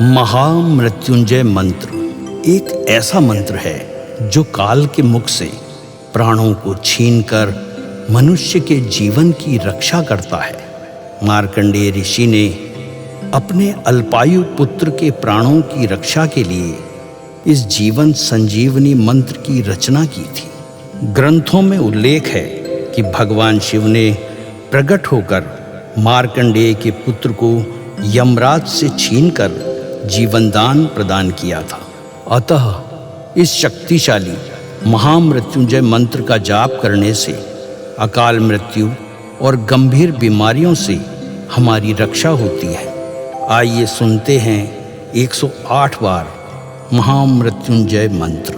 महामृत्युंजय मंत्र एक ऐसा मंत्र है जो काल के मुख से प्राणों को छीनकर मनुष्य के जीवन की रक्षा करता है। मार्कंडेय ऋषि ने अपने अल्पायु पुत्र के प्राणों की रक्षा के लिए इस जीवन संजीवनी मंत्र की रचना की थी। ग्रंथों में उल्लेख है कि भगवान शिव ने प्रकट होकर मार्कंडेय के पुत्र को यमराज से छीनकर जीवनदान प्रदान किया था। अतः इस शक्तिशाली महामृत्युंजय मंत्र का जाप करने से अकाल मृत्यु और गंभीर बीमारियों से हमारी रक्षा होती है। आइए सुनते हैं 108 बार महामृत्युंजय मंत्र।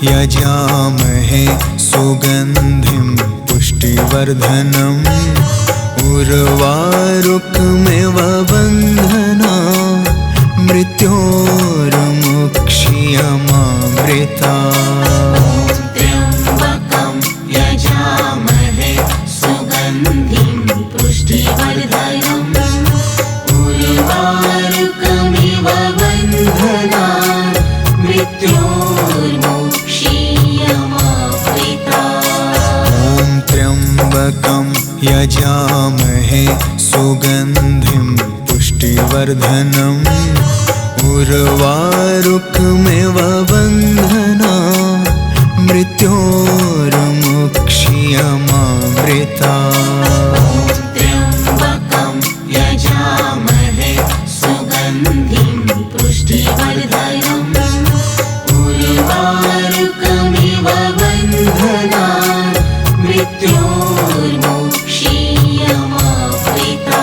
यजामहे सुगंधिं पुष्टिवर्धनम् उर्वारुकमिव बन्धना मृत्योर्मुक्षीयमामृता। त्र्यम्बकं यजामहे सुगन्धिं पुष्टिवर्धनम् उर्वारुकमिव बन्धना त्र्यम्बकं यजामहे सुगन्धिं पुष्टिवर्धनम् उर्वारुकमिव बन्धना मृत्योर्मुक्षीयमामृता। त्र्यम्बकं यजामहे सुगन्धिं पुष्टिवर्धनम् उर्वारुकमिव बन्धना मृत्योर्मुक्षीयमामृता।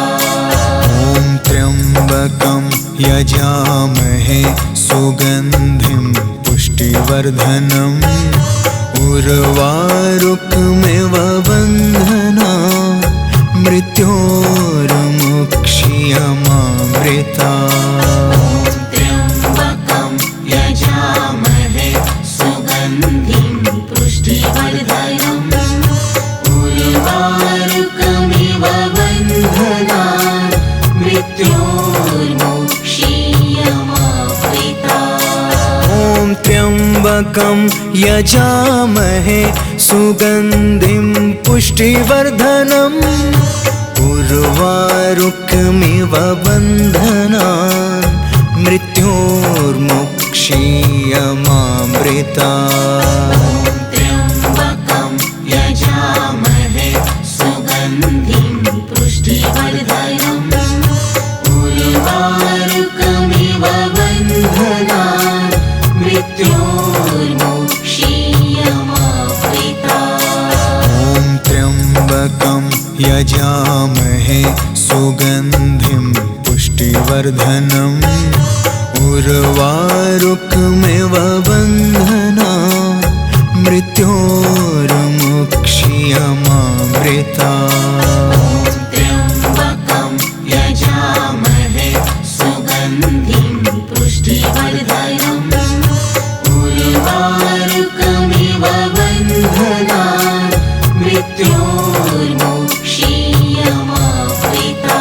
त्र्यम्बकं यजामहे सुगन्धिं पुष्टिवर्धनम् उर्वारुकमिव बन्धना मृत्योर्मुक्षीयमामृता। त्र्यम्बकं यजामहे सुगन्धिं पुष्टिवर्धनम् उर्वारुकमिव बन्धना मृत्योर्मुक्षीयमामृता। त्र्यम्बकं यजामहे सुगन्धिं पुष्टिवर्धनम् उर्वारुकमिव बन्धना मृत्योर्मुक्षीयमामृता। त्र्यम्बकं यजामहे सुगन्धिं पुष्टिवर्धनम् उर्वारुकमिव बन्धना मृत्योर्मुक्षीयमामृता। त्र्यम्बकं यजामहे सुगन्धिं पुष्टिवर्धनम् उर्वारुकमिव बन्धना मृत्योर्मुक्षीयमामृता। त्र्यम्बकं यजामहे सुगन्धिं पुष्टिवर्धनम् उर्वारुकमिव बन्धना मृत्योर्मुक्षीयमामृता।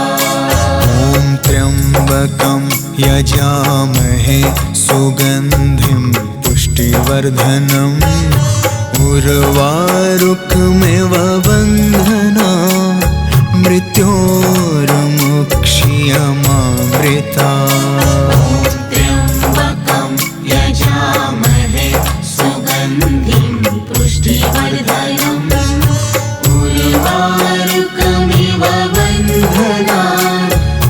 त्र्यम्बकं यजामहे सुगन्धिं पुष्टिवर्धनम् उर्वारुकमिव बन्धना मृत्योर्मुक्षीयमामृता। त्र्यम्बकं यजामहे सुगन्धिं पुष्टिवर्धनम् उर्वारुकमिव बन्धना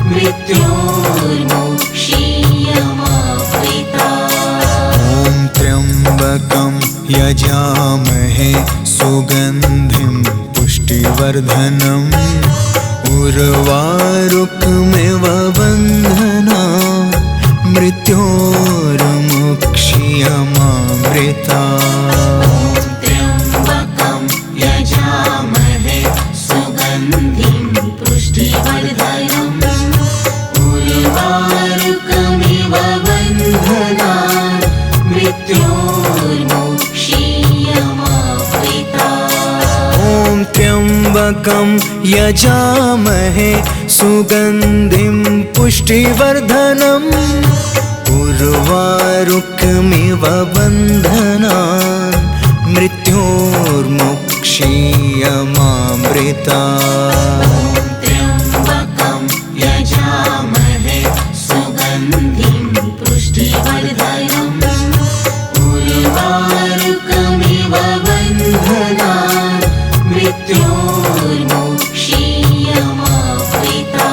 मृत्योर्मुक्षीयमामृता। त्र्यम्बकं यजामहे सुगन्धिं पुष्टिवर्धनम् उर्वारुकमिव बन्धना मृत्योर्मुक्षीयमामृता त्र्यम्बकं यजामहे सुगन्धिं पुष्टिवर्धनम् उर्वारुकमिव बन्धनान् मृत्योर्मुक्षीयमामृता ॐ त्र्यम्बकं यजामहे सुगन्धिं पुष्टिवर्धनम् उर्वारुकमिव बन्धनान् मृत्योर्मुक्षीयमामृता त्र्यम्बकं यजामहे सुगन्धिं पुष्टिवर्धनम् उर्वारुकमिव बन्धनान् मृत्योर्मुक्षीयमामृता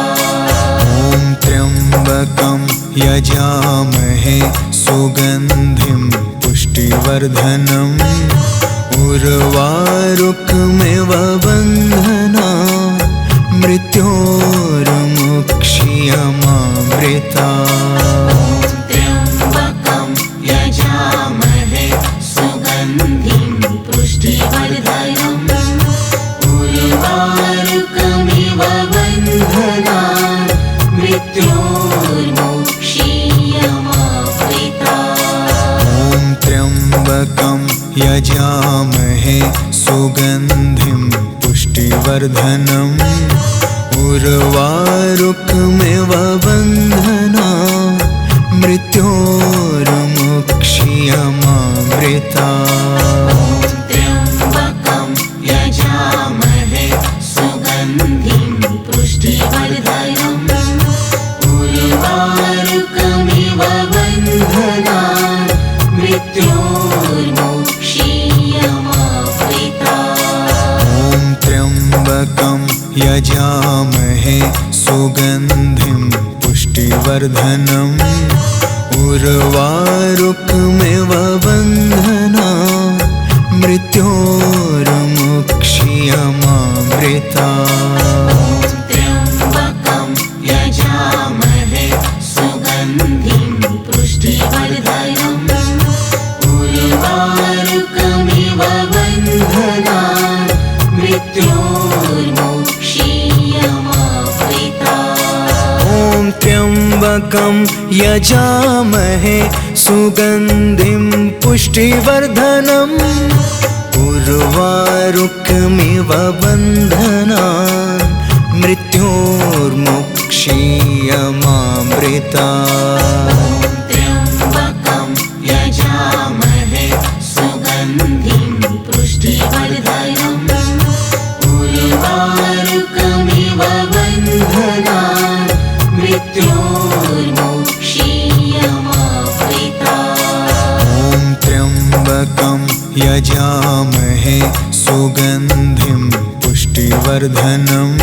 ॐ त्र्यम्बकं यजामहे सुगन्धिं पुष्टिवर्धनम् उर्वारुकमिव बन्धनान् मृत्योर्मुक्षीयमामृता त्र्यम्बकं यजामहे सुगन्धिं पुष्टिवर्धनम् उर्वारुकमिव बन्धनान् मृत्योर्मुक्षीयमामृता ॐ त्र्यम्बकं यजामहे सुगन्धिं पुष्टिवर्धनम् उर्वारुकमिव बन्धनान् मृत्योर्मुक्षीयमामृता त्र्यम्बकं यजामहे सुगन्धिं पुष्टिवर्धनम् उर्वारुकमिव बन्धनान् मृत्योर्मुक्षीयमामृता ॐ त्र्यम्बकं यजामहे सुगन्धिं पुष्टिवर्धनम् उर्वारुकमिव बन्धनान् मृत्योर्मुक्षीयमामृता त्र्यम्बकं यजामहे सुगन्धिं पुष्टिवर्धनम् उर्वारुकमिव बन्धनान् मृत्योर्मुक्षीयमामृता ॐ त्र्यम्बकं यजामहे सुगन्धिं पुष्टिवर्धनम् उर्वारुकमिव बन्धनान् मृत्योर्मुक्षीयमामृता त्र्यम्बकं यजामहे सुगन्धिं पुष्टिवर्धनम् उर्वारुकमिव बन्धनान् मृत्योर्मुक्षीयमामृता ॐ त्र्यम्बकं यजामहे सुगन्धिं पुष्टिवर्धनम्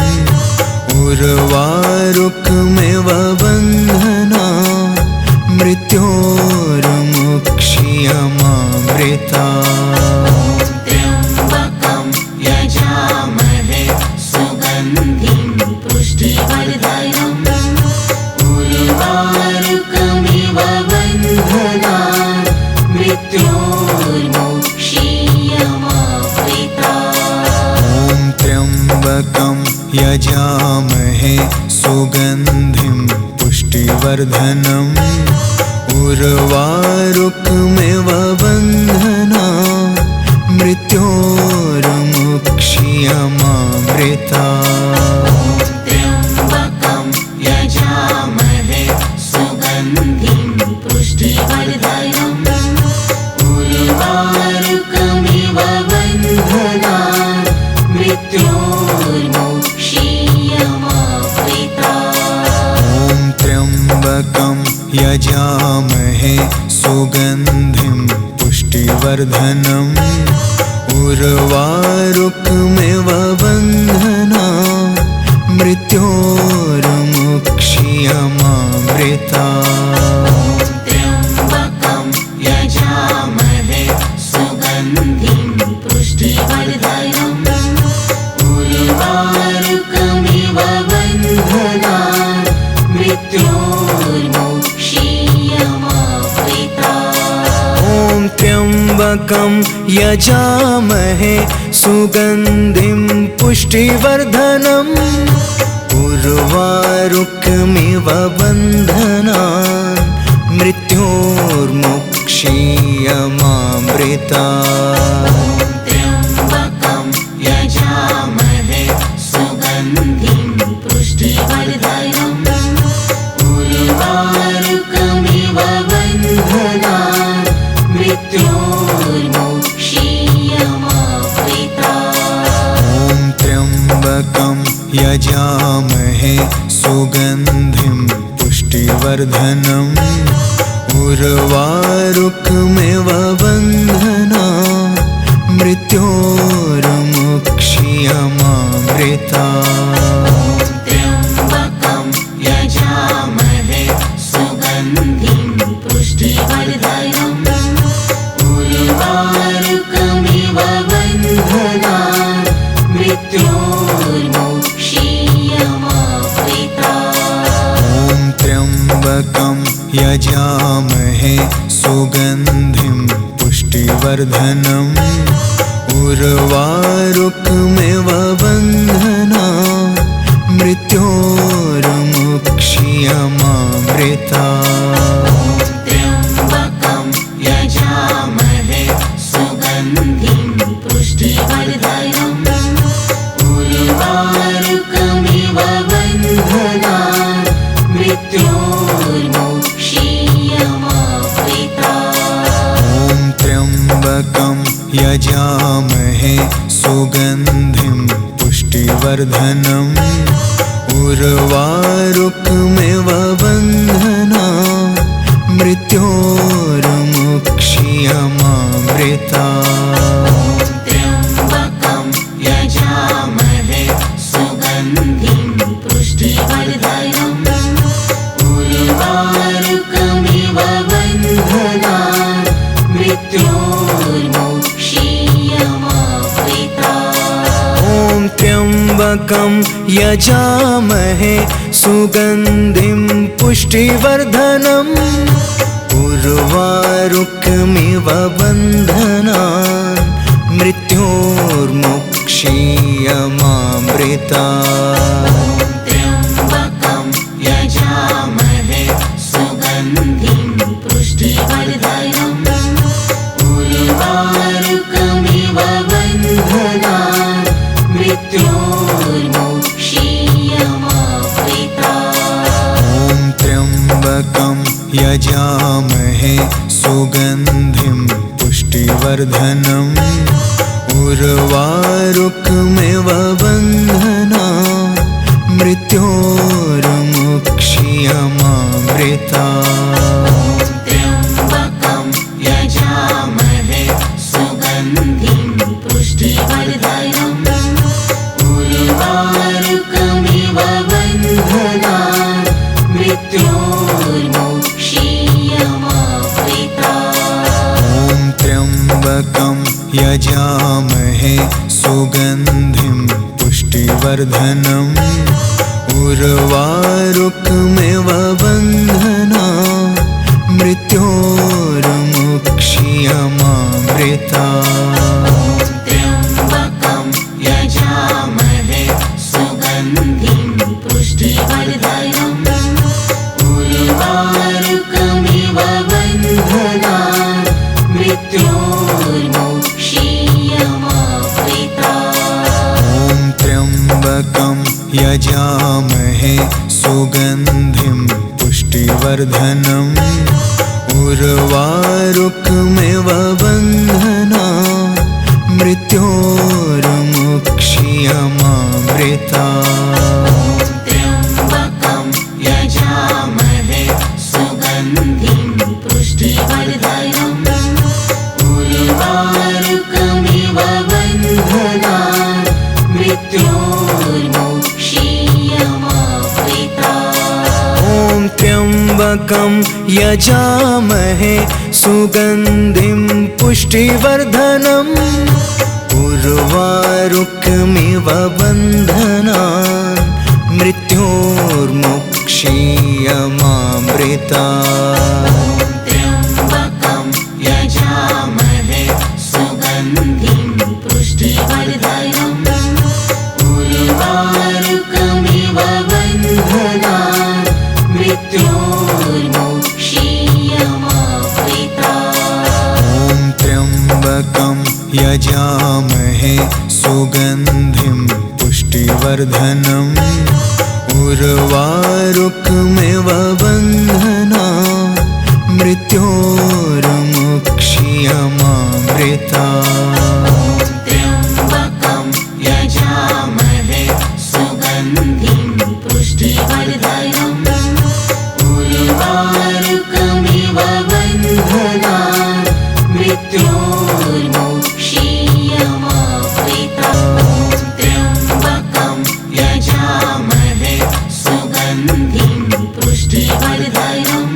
उर्वारुकमिव बन्धनान् मृत्योर्मुक्षीयमामृता त्र्यम्बकं यजामहे सुगन्धिं पुष्टिवर्धनम् उर्वारुकमिव बन्धनान् मृत्योर्मुक्षीयमामृता ॐ त्र्यम्बकं यजामहे सुगन्धिं पुष्टिवर्धनम् उर्वारुकमिव बन्धनान् मृत्योर्मुक्षीयमामृता त्र्यम्बकं यजामहे सुगन्धिं पुष्टिवर्धनम् उर्वारुकमिव बन्धनान् मृत्योर्मुक्षीयमामृता ॐ त्र्यम्बकं यजामहे सुगन्धिं पुष्टिवर्धनम् उर्वारुकमिव बन्धनान् मृत्योर्मुक्षीयमामृता त्र्यम्बकं यजामहे सुगन्धिं पुष्टिवर्धनम् उर्वारुकमिव बन्धनान् मृत्योर्मुक्षीयमामृता त्र्यम्बकं यजामहे सुगन्धिं पुष्टिवर्धनम् उर्वारुकमिव बन्धनान् मृत्योर्मुक्षीयमामृतात्। त्र्यम्बकं यजामहे सुगन्धिं पुष्टिवर्धनम् उर्वारुकमिव बन्धनान् मृत्योर्मुक्षीयमामृतात्। ॐ त्र्यम्बकं यजामहे सुगन्धिं पुष्टिवर्धनम् उर्वारुकमिव बन्धनान् मृत्योर्मुक्षीयमामृतात्। त्र्यम्बकं यजामहे सुगन्धिं पुष्टिवर्धनम् उर्वारुकमिव बन्धनान् मृत्योर्मुक्षीयमामृतात्। ॐ त्र्यम्बकं यजामहे सुगन्धिं पुष्टिवर्धनम् उर्वारुकमिव बन्धनान् मृत्योर्मुक्षीयमामृतात्। त्र्यम्बकं यजामहे सुगन्धिं पुष्टिवर्धनम् उर्वारुकमिव बन्धनान् मृत्योर्मुक्षीयमामृतात्। ॐ त्र्यम्बकं यजामहे सुगन्धिं पुष्टिवर्धनम् उर्वारुकमिव बन्धनान् मृत्योर्मुक्षीयमामृतात्। त्र्यम्बकं यजामहे सुगन्धिं पुष्टिवर्धनम् उर्वारुकमिव बन्धनान् मृत्योर्मुक्षीयमामृतात्। ॐ त्र्यम्बकं यजामहे सुगन्धिं पुष्टिवर्धनम् उर्वारुकमिव बन्धनान् मृत्योर्मुक्षीयमामृतात्। त्र्यम्बकं यजामहे सुगन्धिं पुष्टिवर्धनम् उर्वारुकमिव बन्धनान् मृत्योर्मुक्षीयमामृतात्। ॐ त्र्यम्बकं यजामहे सुगन्धिं पुष्टिवर्धनम् उर्वारुकमिव बन्धनान् मृत्योर्मुक्षीयमामृतात्। त्र्यम्बकं यजामहे सुगन्धिं पुष्टिवर्धनम् उर्वारुकमिव बन्धनान् मृत्योर्मुक्षीयमामृतात्। ॐ त्र्यम्बकं यजामहे सुगन्धिं पुष्टिवर्धनम् उर्वारुकमिव बन्धनान् मृत्योर्मुक्षीयमामृतात्। त्र्यम्बकं यजामहे सुगन्धिं पुष्टिवर्धनम् उर्वारुकमिव बन्धनान् मृत्योर्मुक्षीयमामृतात्। ॐ त्र्यम्बकं यजामहे सुगन्धिं पुष्टिवर्धनम् उर्वारुकमिव बन्धनान् मृत्योर्मुक्षीयमामृतात्। त्र्यम्बकं यजामहे सुगन्धिं पुष्टिवर्धनम् उर्वारुकमिव बन्धनान् मृत्योर्मुक्षीयमामृतात्। ॐ त्र्यम्बकं यजामहे सुगन्धिं पुष्टिवर्धनम् उर्वारुकमिव बन्धनान् मृत्योर्मुक्षीयमामृतात्। त्र्यम्बकं यजामहे मृत्योर्मुक्षीयमामृता। ॐ त्र्यम्बकं यजामहे सुगन्धिं पुष्टिवर्धनम् उर्वारुकमिव बन्धनान् मृत्योर्मुक्षीयमामृता। त्र्यम्बकं यजामहे सुगन्धिं पुष्टिवर्धनम् उर्वारुकमिव बन्धनान् मृत्योर्मुक्षीयमामृता। त्र्यम्बकं यजामहे सुगन्धिं पुष्टिवर्धनम्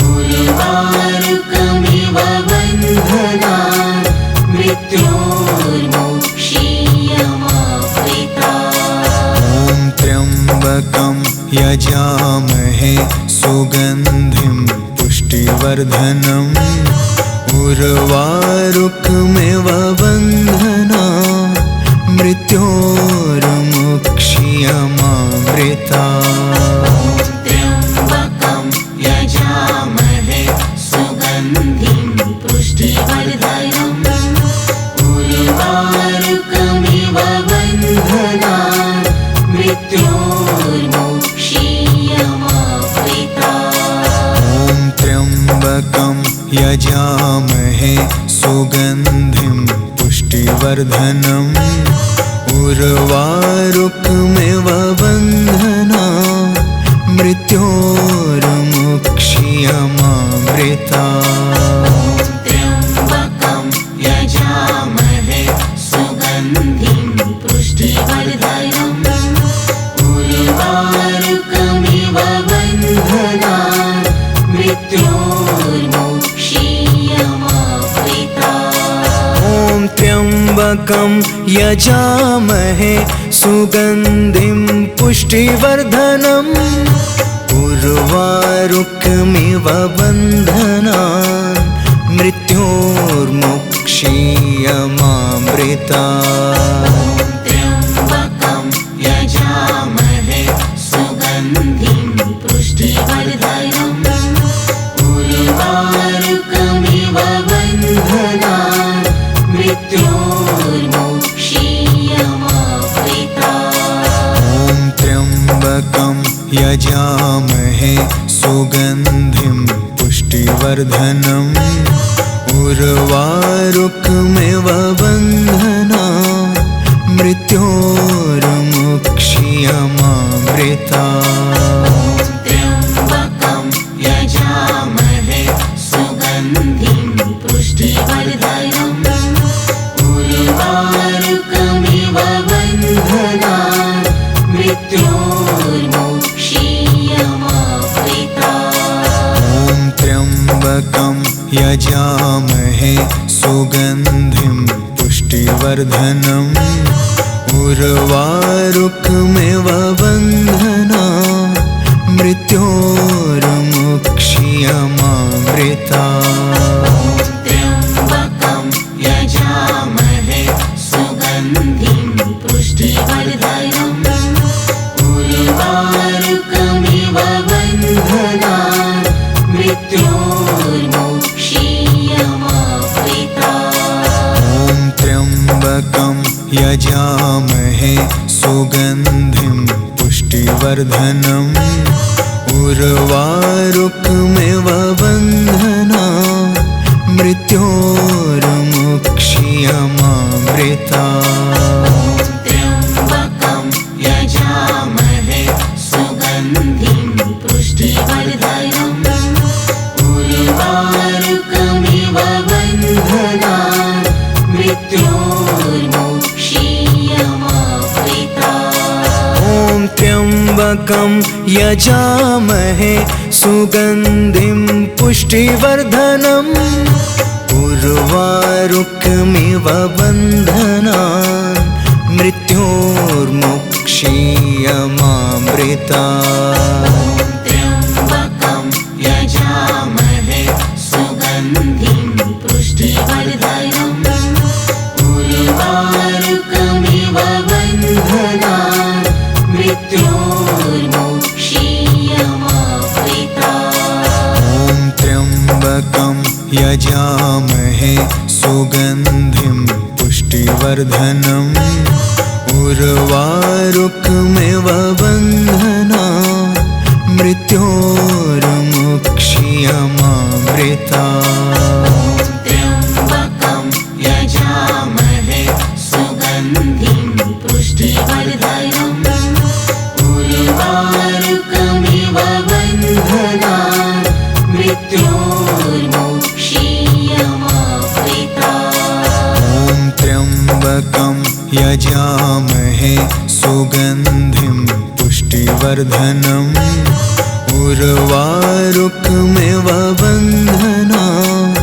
उर्वारुकमिव बन्धनान् मृत्योर्मुक्षीयमामृता। ॐ त्र्यम्बकं यजामहे सुगन्धिं पुष्टिवर्धनम् उर्वारुकमिव बन्धनान् मृत्योर्मुक्षीयमामृता। त्र्यम्बकं यजामहे सुगन्धिं पुष्टिवर्धनम् उर्वारुकमिव बन्धनान् मृत्योर्मुक्षीयमामृता। ॐ त्र्यम्बकं यजामहे सुगन्धिं पुष्टिवर्धनम् उर्वारुकमिव बन्धनान् मृत्योर्मुक्षीयमामृता। त्र्यम्बकं यजामहे सुगन्धिं पुष्टिवर्धनम् उर्वारुकमिव बन्धनान् मृत्योर्मुक्षीयमामृता। ॐ त्र्यम्बकं यजामहे सुगन्धिं पुष्टिवर्धनम् उर्वारुकमिव बन्धनान् मृत्योर्मुक्षीयमामृता। त्र्यम्बकं यजामहे सुगन्धिं पुष्टिवर्धनम् उर्वारुकमिव बन्धनान् मृत्योर्मुक्षीयमामृता। ॐ त्र्यम्बकं यजामहे सुगन्धिं पुष्टिवर्धनम् उर्वारुकमिव बन्धनान् मृत्योर्मुक्षीयमामृता। त्र्यम्बकं यजामहे सुगन्धिं पुष्टिवर्धनम् उर्वारुकमिव बन्धनान् मृत्योर्मुक्षीयमामृता। ॐ त्र्यम्बकं यजामहे सुगन्धिं पुष्टिवर्धनम् उर्वारुकमिव बन्धनान् मृत्योर्मुक्षीयमामृता। त्र्यम्बकं यजामहे सुगन्धिं पुष्टिवर्धनम् उर्वारुकमिव बन्धनान् मृत्योर्मुक्षीयमामृता। ॐ त्र्यम्बकं यजामहे सुगन्धिं पुष्टिवर्धनम् उर्वारुकमिव बन्धनान् मृत्योर्मुक्षीयमामृता। त्र्यम्बकं यजामहे सुगन्धिं पुष्टिवर्धनम् उर्वारुकमिव बन्धनान् मृत्योर्मुक्षीयमामृता। ॐ त्र्यम्बकं यजामहे सुगन्धिं पुष्टिवर्धनम् उर्वारुकमिव बन्धनान् मृत्योर्मुक्षीयमामृता। त्र्यम्बकं यजामहे सुगन्धिं पुष्टिवर्धनम् उर्वारुकमिव बन्धनान् मृत्योर्मुक्षीयमामृता। यजामहे सुगन्धिं पुष्टिवर्धनम् उर्वारुकमिव बन्धनान् मृत्योर्मुक्ष्यमामृतात्। त्र्यम्बकं यजामहे सुगन्धिं पुष्टिवर्धनम् उर्वारुकमिव बन्धनान् मृत्योर्मुक्ष्यमामृतात्। ॐ त्र्यम्बकं यजामहे सुगन्धिं पुष्टिवर्धनम् उर्वारुकमिव बन्धनान्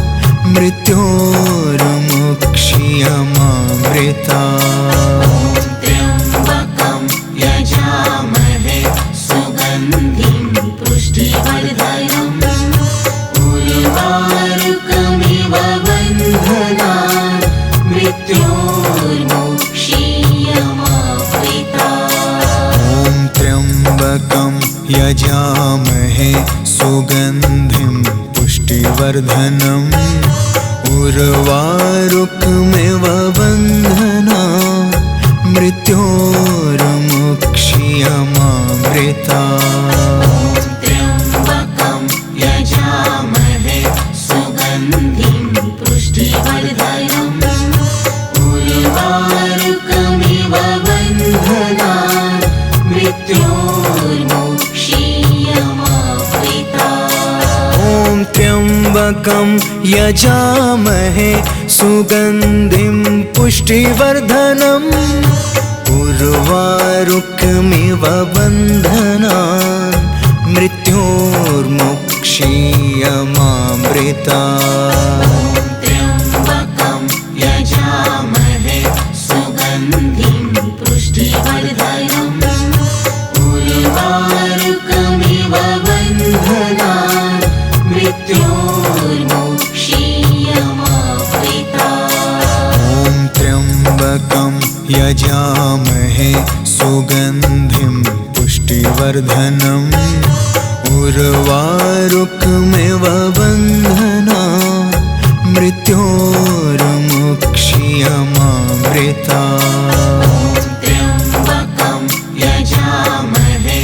मृत्योर्मुक्ष्यमामृतात्। त्र्यम्बकं यजामहे सुगन्धिं पुष्टिवर्धनम् उर्वारुकमिव बन्धनान् मृत्योर्मुक्ष्यमामृतात्। ॐ त्र्यम्बकं यजामहे सुगन्धिं पुष्टिवर्धनम् उर्वारुकमिव बन्धनान् मृत्योर्मुक्ष्यमामृतात्। त्र्यम्बकं यजामहे सुगन्धिं पुष्टिवर्धनम् उर्वारुकमिव बन्धनान् मृत्योर्मुक्ष्यमामृतात्। ॐ त्र्यम्बकं यजामहे सुगन्धिं पुष्टिवर्धनम् उर्वारुकमिव बन्धनान् मृत्योर्मुक्ष्यमामृतात्। त्र्यम्बकं यजामहे सुगन्धिं पुष्टिवर्धनम् उर्वारुकमिव बन्धनान् मृत्योर्मुक्ष्यमामृतात्। ॐ त्र्यम्बकं यजामहे सुगन्धिं पुष्टिवर्धनम् उर्वारुकमिव बन्धनान् मृत्योर्मुक्ष्यमामृतात्। त्र्यम्बकं यजामहे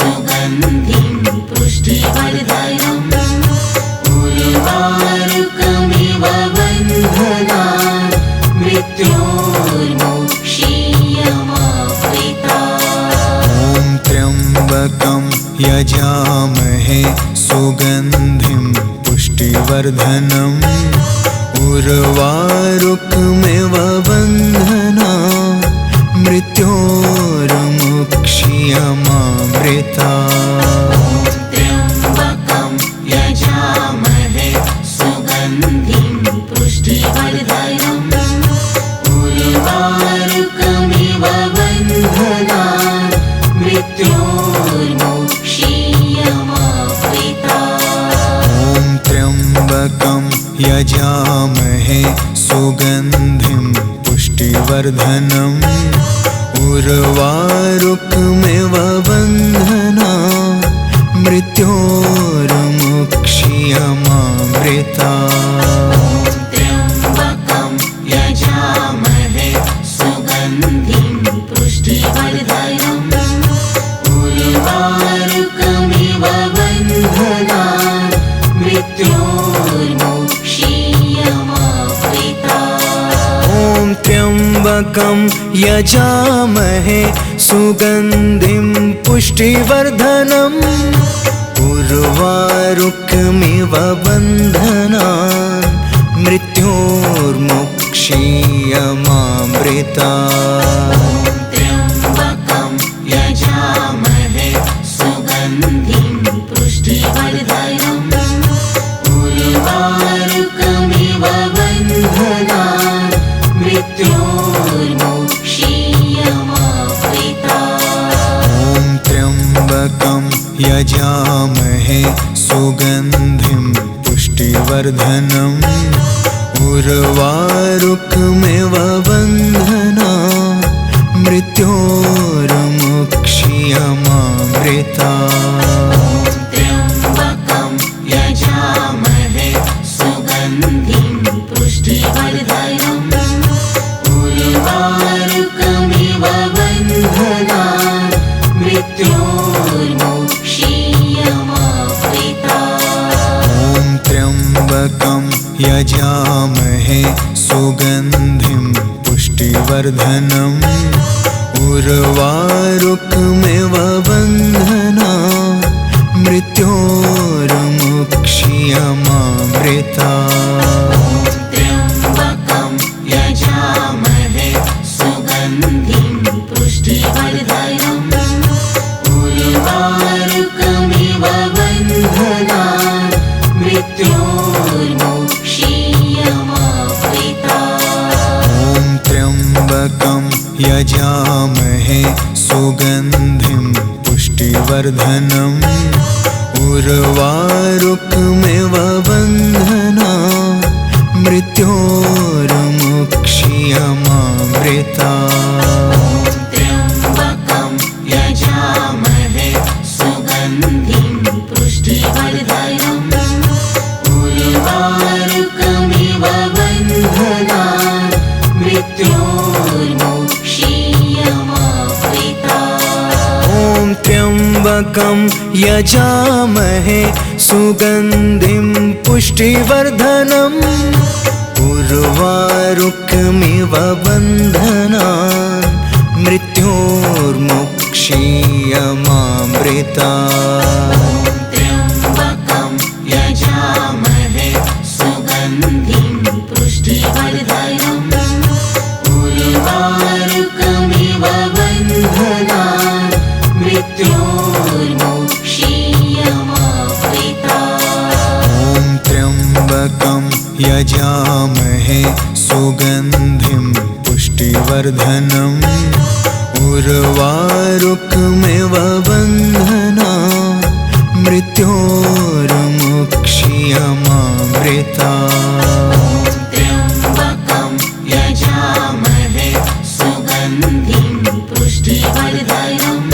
सुगन्धिं पुष्टिवर्धनम् उर्वारुकमिव बन्धनान् मृत्योर्मुक्ष्यमामृतात्। ॐ त्र्यम्बकं यजामहे सुगन्धिं पुष्टिवर्धनम् उर्वारुकमिव बन्धनान् मृत्योर्मुक्ष्यमामृतात्। त्र्यम्बकं यजामहे सुगन्धिं पुष्टिवर्धनम् उर्वारुकमिव बन्धनान् मृत्योर्मुक्ष्यमामृतात्। ॐ त्र्यम्बकं यजामहे सुगन्धिं पुष्टिवर्धनम् उर्वारुकमिव बन्धनान् मृत्योर्मुक्ष्यमामृतात्। त्र्यम्बकं यजामहे सुगन्धिं पुष्टिवर्धनम् उर्वारुकमिव बन्धनान् मृत्योर्मुक्ष्यमामृतात्। ॐ त्र्यम्बकं यजामहे सुगन्धिं पुष्टिवर्धनम् उर्वारुकमिव बन्धनान् मृत्योर्मुक्ष्यमामृतात्। त्र्यम्बकं यजामहे सुगन्धिं पुष्टिवर्धनम् उर्वारुकमिव बन्धनान् मृत्योर्मुक्ष्यमामृतात्। ॐ त्र्यम्बकं यजामहे सुगन्धिं पुष्टिवर्धनम् उर्वारुकमिव बन्धनान् मृत्योर्मुक्ष्यमामृतात्। त्र्यम्बकं यजामहे सुगन्धिं मृत्योर्मुक्षीयमामृता। ॐ त्र्यम्बकं यजामहे सुगन्धिं पुष्टिवर्धनम् उर्वारुकमिव बन्धनात् मृत्योर्मुक्षीयमामृता। त्र्यम्बकं यजामहे सुगन्धिं पुष्टिवर्धनम् उर्वारुकमिव बन्धनात् मृत्योर्मुक्षीयमामृता। ॐ त्र्यम्बकं यजामहे सुगन्धिं पुष्टिवर्धनम् उर्वारुकमिव बन्धनात् मृत्योर्मुक्षीयमामृता। त्र्यम्बकं यजामहे सुगन्धिं पुष्टिवर्धनम् उर्वारुकमिव बन्धनात् मृत्योर्मुक्षीयमामृता। ॐ त्र्यम्बकं यजामहे सुगन्धिं पुष्टिवर्धनम् उर्वारुकमिव बन्धनात् मृत्योर्मुक्षीयमामृता। त्र्यम्बकं यजामहे सुगन्धिं पुष्टिवर्धनम् उर्वारुकमिव बन्धनात् मृत्योर्मुक्षीयमामृता। ॐ त्र्यम्बकं यजामहे सुगन्धिं पुष्टिवर्धनम् उर्वारुकमिव बन्धनात् मृत्योर्मुक्षीयमामृता। त्र्यम्बकं यजामहे सुगन्धिं पुष्टिवर्धनम्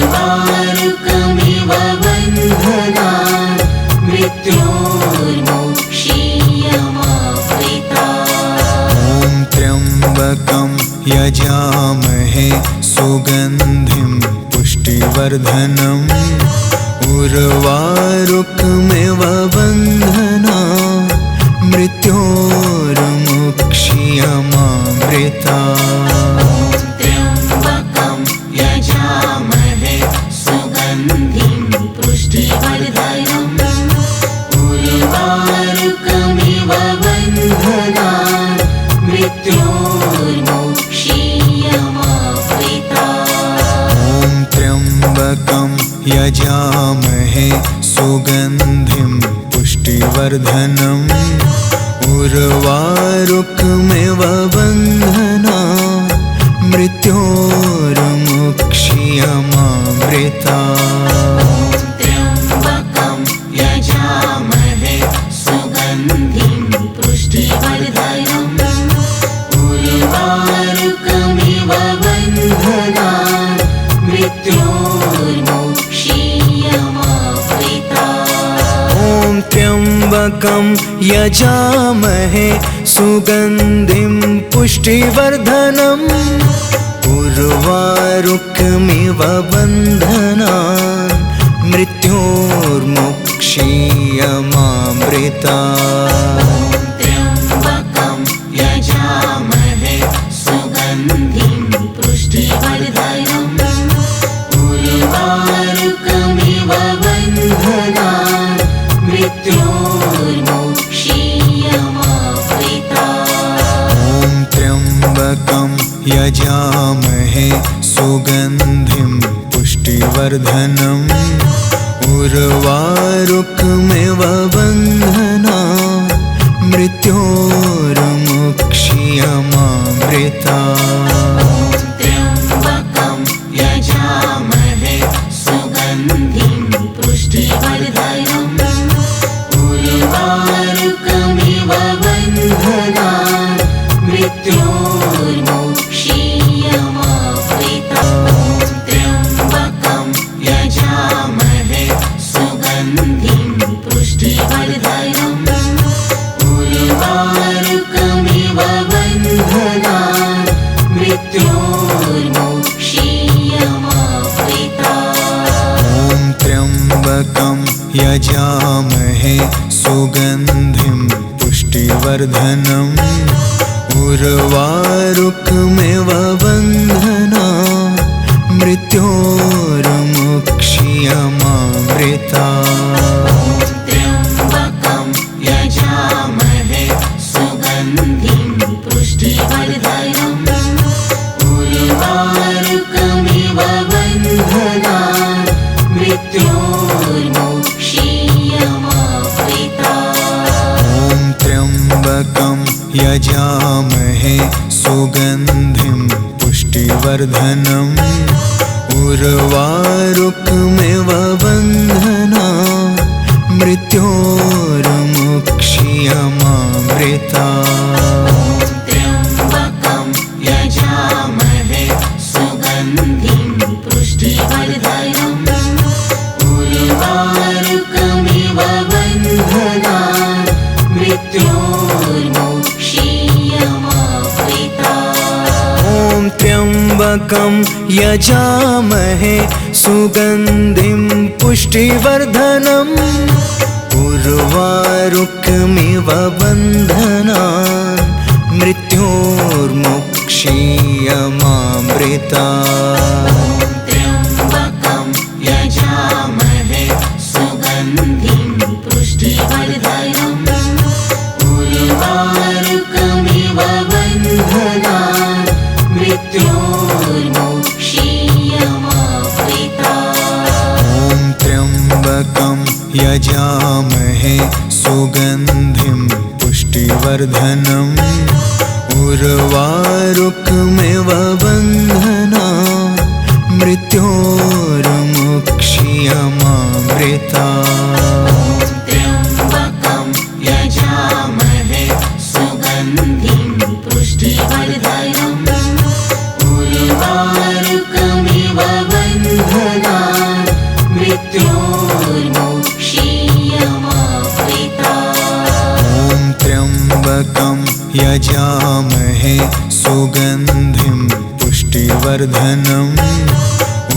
उर्वारुकमिव बन्धनात् मृत्योर्मुक्षीयमामृता। ॐ त्र्यम्बकं यजामहे सुगन्धिं पुष्टिवर्धनम् उर्वारुकमिव बन्धनात् मृत्योर्मुक्षीयमामृता। त्र्यम्बकं यजामहे सुगन्धिं पुष्टिवर्धनम् उर्वारुकमिव बन्धनात् मृत्योर्मुक्षीयमामृता। ॐ त्र्यम्बकं यजामहे सुगन्धिं पुष्टिवर्धनम् उर्वारुकमिव बन्धनात् मृत्योर्मुक्षीयमामृता। त्र्यम्बकं यजामहे सुगन्धिं पुष्टिवर्धनम् उर्वारुकमिव बन्धनात् मृत्योर्मुक्षीयमामृता। ॐ त्र्यम्बकं यजामहे सुगन्धिं पुष्टिवर्धनम् उर्वारुकमिव बन्धनात् मृत्योर्मुक्षीयमामृता। त्र्यम्बकं यजामहे सुगन्धिं पुष्टिवर्धनम् उर्वारुकमिव बन्धनात् मृत्योर्मुक्षीयमामृता। ॐ त्र्यम्बकं यजामहे सुगन्धिं पुष्टिवर्धनम् उर्वारुकमिव बन्धनात् मृत्योर्मुक्षीयमामृता। त्र्यम्बकं यजामहे सुगन्धिं पुष्टिवर्धनम् उर्वारुकमिव बन्धनात् मृत्योर्मुक्षीयमामृता। त्र्यम्बकं यजामहे सुगन्धिं पुष्टिवर्धनम् उर्वारुकमिव बन्धनात् मृत्योर्मुक्षीयमामृता। यजामहे सुगन्धिं पुष्टिवर्धनम् उर्वारुकमिव बन्धनान् मृत्योर्मुक्षीयमामृता त्र्यम्बकं यजामहे सुगन्धिं पुष्टिवर्धनम् उर्वारुकमिव बन्धनान् मृत्योर्मुक्षीयमामृता ॐ त्र्यम्बकं यजामहे सुगन्धिं पुष्टिवर्धनम् उर्वारुकमिव बन्धनान् मृत्योर्मुक्षीयमामृता त्र्यम्बकं यजामहे सुगन्धिं पुष्टिवर्धनम् उर्वारुकमिव बन्धनान् मृत्योर्मुक्षीयमामृता ॐ त्र्यम्बकं यजामहे सुगन्धिं पुष्टिवर्धनम् उर्वारुकमिव बन्धनान् मृत्योर्मुक्षीयमामृता त्र्यम्बकं यजामहे सुगन्धिं पुष्टिवर्धनम् उर्वारुकमिव बन्धनान् मृत्योर्मुक्षीयमामृता ॐ त्र्यम्बकं यजामहे सुगन्धिं पुष्टिवर्धनम् उर्वारुकमिव बन्धनान् मृत्योर्मुक्षीयमामृता त्र्यम्बकं यजामहे सुगन्धिं पुष्टिवर्धनम् उर्वारुकमिव बन्धनान् मृत्योर्मुक्षीयमामृता ॐ त्र्यम्बकं यजामहे सुगन्धिं पुष्टिवर्धनम्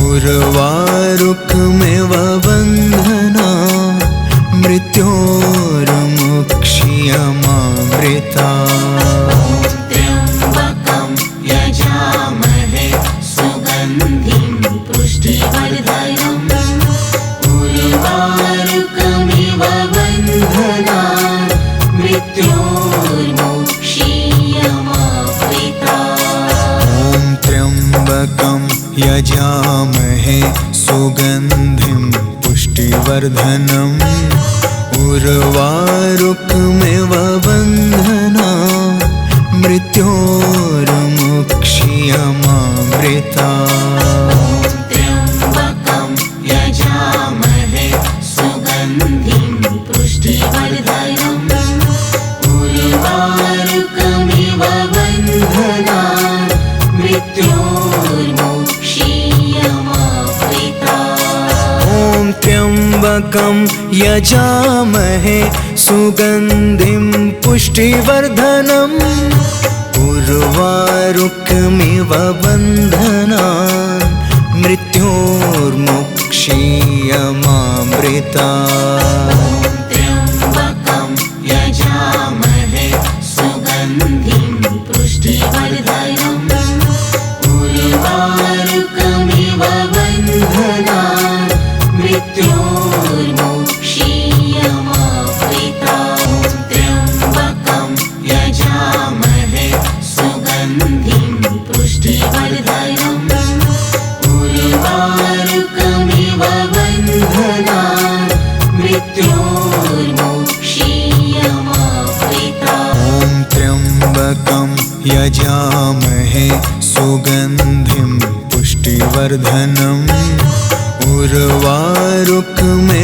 उर्वारुकमिव बन्धनान् मृत्योर्मुक्षीयमामृता त्र्यम्बकं यजामहे सुगन्धिं पुष्टिवर्धनम् उर्वारुकमिव बन्धनान् मृत्योर्मुक्षीयमामृता ॐ त्र्यम्बकं यजामहे सुगन्धिं पुष्टिवर्धनम् उर्वारुकमिव बन्धनान् मृत्योर्मुक्षीयमामृता त्र्यम्बकं यजामहे सुगन्धिं पुष्टिवर्धनम् उर्वारुकमिव बन्धनान् मृत्योर्मुक्षीयमामृता ॐ त्र्यम्बकं यजामहे सुगन्धिं पुष्टिवर्धनम् उर्वारुकमिव बन्धनान् मृत्योर्मुक्षीयमामृता त्र्यम्बकं यजामहे सुगन्धिं पुष्टिवर्धनम् उर्वारुकमिव बन्धनान् मृत्योर्मुक्षीयमामृता त्र्यम्बकं यजामहे सुगन्धिं पुष्टिवर्धनम् उर्वारुकमिव बन्धनान् मृत्योर्मुक्षीयमामृता ॐ त्र्यम्बकं यजामहे सुगन्धिं पुष्टिवर्धनम् उर्वारुकमिव